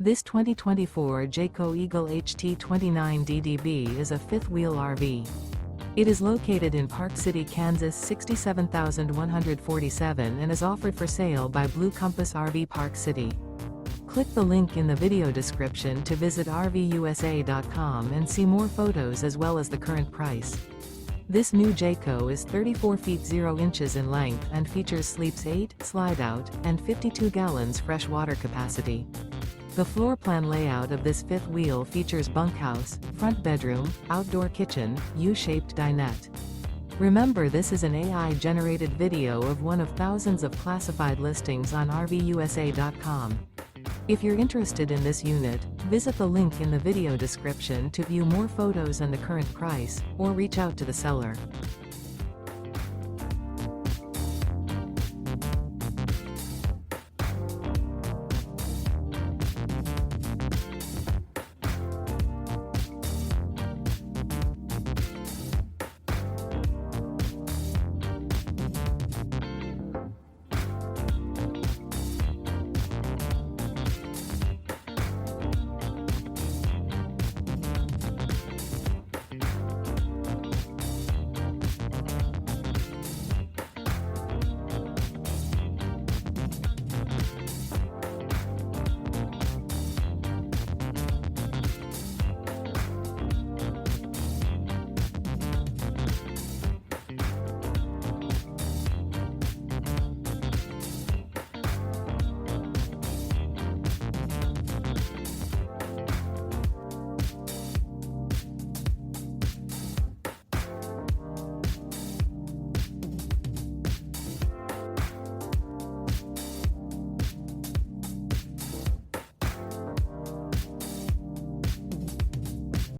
This 2024 Jayco Eagle HT 29DDB is a fifth-wheel RV. It is located in Park City, Kansas 67147 and is offered for sale by Blue Compass RV Park City. Click the link in the video description to visit RVUSA.com and see more photos as well as the current price. This new Jayco is 34 feet 0 inches in length and features sleeps 8, slide-out, and 52 gallons fresh water capacity. The floor plan layout of this fifth wheel features bunkhouse, front bedroom, outdoor kitchen, U-shaped dinette. Remember, this is an AI-generated video of one of thousands of classified listings on RVUSA.com. If you're interested in this unit, visit the link in the video description to view more photos and the current price, or reach out to the seller.